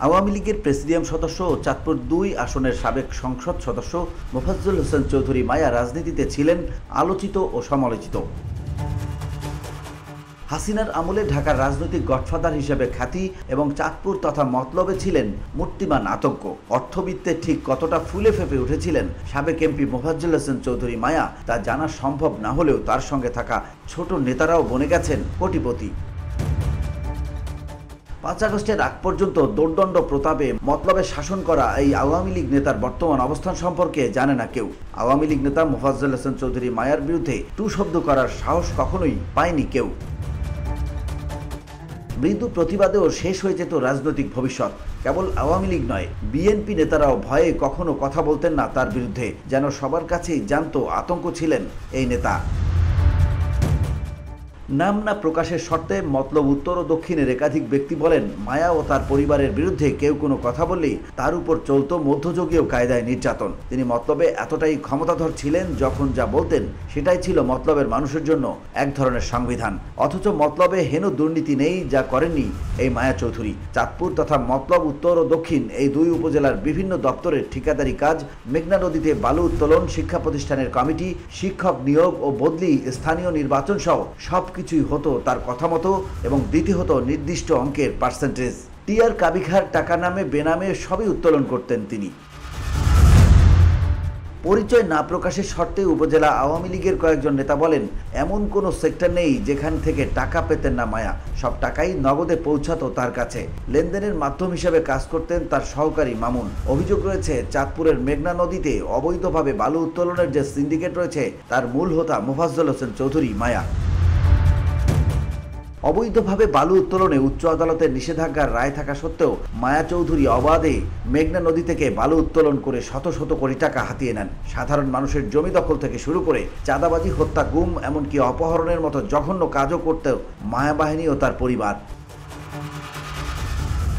আওয়ামী লীগের প্রেসিডিয়াম সদস্য ও চাঁদপুর ২ আসনের সাবেক সংসদ সদস্য মোফাজ্জল হোসেন চৌধুরী মায়া রাজনীতিতে ছিলেন আলোচিত ও সমালোচিত। হাসিনার আমলে ঢাকার রাজনৈতিক গডফাদার হিসেবে খ্যাতি এবং চাঁদপুর তথা মতলবে ছিলেন মূর্তিমান আতঙ্ক। অর্থবিত্তে ঠিক কতটা ফুলে ফেঁপে উঠেছিলেন সাবেক এমপি মোফাজ্জল হোসেন চৌধুরী মায়া তা জানা সম্ভব না হলেও তার সঙ্গে থাকা ছোট নেতারাও বনে গেছেন কোটিপতি। ৫ আগস্টের আগ পর্যন্ত দোর্দণ্ড প্রতাপে মতলবে শাসন করা এই আওয়ামী লীগ নেতার বর্তমান অবস্থান সম্পর্কে জানে না কেউ। আওয়ামী লীগ নেতা মোফাজ্জল হোসেন চৌধুরী মায়ার বিরুদ্ধে টু শব্দ করার সাহস কখনোই পায়নি কেউ। মৃদু প্রতিবাদেও শেষ হয়ে যেত রাজনৈতিক ভবিষ্যৎ। কেবল আওয়ামী লীগ নয়, বিএনপি নেতারাও ভয়ে কখনো কথা বলতেন না তার বিরুদ্ধে, যেন সবার কাছেই জানত আতঙ্ক ছিলেন এই নেতা। নাম না প্রকাশের শর্তে মতলব উত্তর ও দক্ষিণের একাধিক ব্যক্তি বলেন, মায়া ও তার পরিবারের বিরুদ্ধে কেউ কোনো কথা বললেই তার উপর চলত মধ্যযুগীয় কায়দায় নির্যাতন। তিনি মতলবে এতটাই ক্ষমতাধর ছিলেন, যখন যা বলতেন সেটাই ছিল মতলবের মানুষের জন্য এক ধরনের সংবিধান। অথচ মতলবে হেন দুর্নীতি নেই যা করেননি এই মায়া চৌধুরী। চাঁদপুর তথা মতলব উত্তর ও দক্ষিণ এই দুই উপজেলার বিভিন্ন দপ্তরের ঠিকাদারি কাজ, মেঘনা নদীতে বালু উত্তোলন, শিক্ষা প্রতিষ্ঠানের কমিটি, শিক্ষক নিয়োগ ও বদলি, স্থানীয় নির্বাচন সহ সবকিছুই হতো তার কথা মতো এবং দিতে হতো নির্দিষ্ট অঙ্কের পার্সেন্টেজ। টিআর কাবিখার টাকা নামে বেনামে সবই উত্তোলন করতেন তিনি। পরিচয় না প্রকাশের শর্তে উপজেলা আওয়ামী লীগের কয়েকজন নেতা বলেন, এমন কোনো সেক্টর নেই যেখান থেকে টাকা পেতেন না মায়া। সব টাকাই নগদে পৌঁছাতো তার কাছে। লেনদেনের মাধ্যম হিসেবে কাজ করতেন তার সহকারী মামুন। অভিযোগ রয়েছে, চাঁদপুরের মেঘনা নদীতে অবৈধভাবে বালু উত্তোলনের যে সিন্ডিকেট রয়েছে তার মূল হোতা মোফাজ্জল হোসেন চৌধুরী মায়া। অবৈধভাবে বালু উত্তোলনে উচ্চ আদালতের নিষেধাজ্ঞার রায় থাকা সত্ত্বেও মায়া চৌধুরী অবাধে মেঘনা নদী থেকে বালু উত্তোলন করে শত শত কোটি টাকা হাতিয়ে নেন। সাধারণ মানুষের জমি দখল থেকে শুরু করে চাঁদাবাজি, হত্যা, গুম, এমনকি অপহরণের মতো জঘন্য কাজও করতেও মায়া বাহিনী ও তার পরিবার।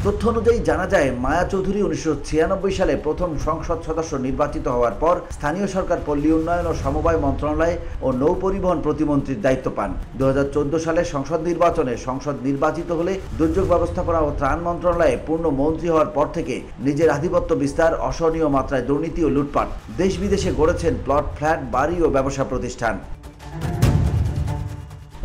তথ্য অনুযায়ী জানা যায়, মায়া চৌধুরী 1996 সালে প্রথম সংসদ সদস্য নির্বাচিত হওয়ার পর স্থানীয় সরকার, পল্লী উন্নয়ন ও সমবায় মন্ত্রণালয় ও নৌ পরিবহন প্রতিমন্ত্রীর দায়িত্ব পান। 2014 সালে সংসদ নির্বাচনে সংসদ নির্বাচিত হলে দুর্যোগ ব্যবস্থাপনা ও ত্রাণ মন্ত্রণালয়ে পূর্ণ মন্ত্রী হওয়ার পর থেকে নিজের আধিপত্য বিস্তার, অসহনীয় মাত্রায় দুর্নীতি ও লুটপাট, দেশ বিদেশে গড়েছেন প্লট, ফ্ল্যাট, বাড়ি ও ব্যবসা প্রতিষ্ঠান।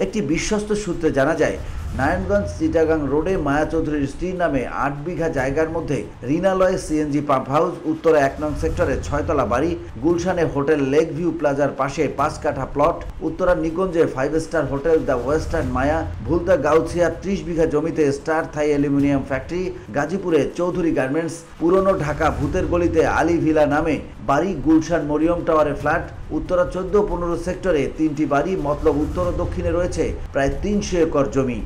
একটি বিশ্বস্ত সূত্রে জানা যায়, নারায়ণগঞ্জ চিটাগাং রোডে মায়া চৌধুরীর স্ত্রীর নামে 8 বিঘা জায়গার মধ্যে রিনালয় সিএনজি পাম্প হাউস, উত্তরা 1 নং সেক্টরে 6 তলা বাড়ি, গুলশানে হোটেল লেক ভিউ প্লাজার পাশে 5 কাঠা প্লট, উত্তরা নিকুঞ্জে 5 star hotel the Western Maya, Bhulta Gausia 30 bigha জমিতে স্টার থাই অ্যালুমিনিয়াম ফ্যাক্টরি, গাজীপুরে চৌধুরী গার্মেন্টস, পুরনো ঢাকা ভূতের গলিতে আলী ভিলা নামে বাড়ি, গুলশান মরিয়ম টাওয়ারে ফ্ল্যাট, উত্তরা 14-15 সেক্টরে 3টি বাড়ি, মতলব উত্তর ও দক্ষিণে রয়েছে প্রায় 300 একর জমি।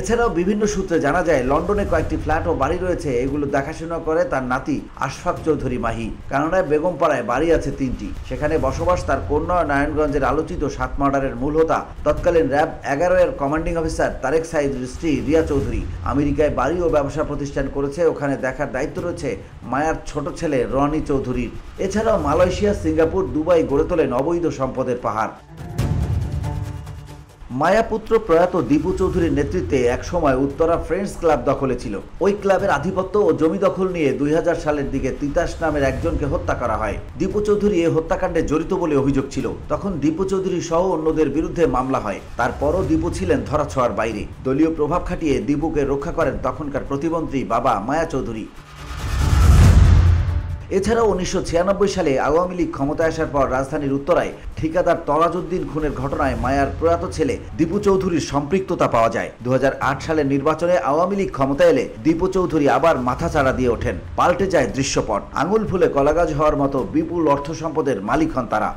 এছাড়াও বিভিন্ন সূত্রে জানা যায়, লন্ডনে কয়েকটি ফ্ল্যাট ও বাড়ি রয়েছে। এগুলো দেখাশোনা করে তার নাতি আশফাক চৌধুরী মাহি। কানাডায় বেগমপাড়ায় বাড়ি আছে 3টি, সেখানে বসবাস তার কন্যা। নারায়ণগঞ্জের আলোচিত 7 মার্ডারের মূল হোতা তৎকালীন র্যাব 11 এর কমান্ডিং অফিসার তারেক সাইদের স্ত্রী রিয়া চৌধুরী। আমেরিকায় বাড়ি ও ব্যবসা প্রতিষ্ঠান করেছে, ওখানে দেখার দায়িত্ব রয়েছে মায়ার ছোট ছেলে রনি চৌধুরীর। এছাড়াও মালয়েশিয়া, সিঙ্গাপুর, দুবাই গড়ে তোলেন অবৈধ সম্পদের পাহাড়। মায়াপুত্র প্রয়াত দীপু চৌধুরীর নেতৃত্বে একসময় উত্তরা ফ্রেন্ডস ক্লাব দখলে ছিল। ওই ক্লাবের আধিপত্য ও জমি দখল নিয়ে 2000 সালের দিকে তিতাস নামের একজনকে হত্যা করা হয়। দীপু চৌধুরী এই হত্যাকাণ্ডে জড়িত বলে অভিযোগ ছিল। তখন দীপু চৌধুরী সহ অন্যদের বিরুদ্ধে মামলা হয়। তারপরও দীপু ছিলেন ধরাছোঁয়ার বাইরে। দলীয় প্রভাব খাটিয়ে দীপুকে রক্ষা করেন তখনকার প্রতিমন্ত্রী বাবা মায়া চৌধুরী। এছাড়াও 1996 সালে আওয়ামী লীগ ক্ষমতায় আসার পর রাজধানীর উত্তরায় ঠিকাদার তরাজউদ্দিন খুনের ঘটনায় মায়ার প্রয়াত ছেলে দীপু চৌধুরীর সম্পৃক্ততা পাওয়া যায়। 2008 সালের নির্বাচনে আওয়ামী লীগ ক্ষমতায় এলে দীপু চৌধুরী আবার মাথাচাড়া দিয়ে ওঠেন। পাল্টে যায় দৃশ্যপট। আঙুল ফুলে কলাগাছ হওয়ার মতো বিপুল অর্থ সম্পদের মালিক হন তারা।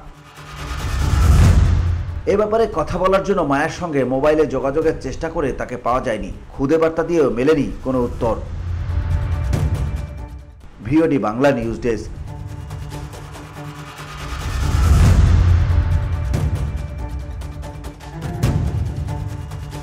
এ ব্যাপারে কথা বলার জন্য মায়ের সঙ্গে মোবাইলে যোগাযোগের চেষ্টা করে তাকে পাওয়া যায়নি। খুদে বার্তা দিয়েও মেলেনি কোনো উত্তর। VOD Bangla news desk.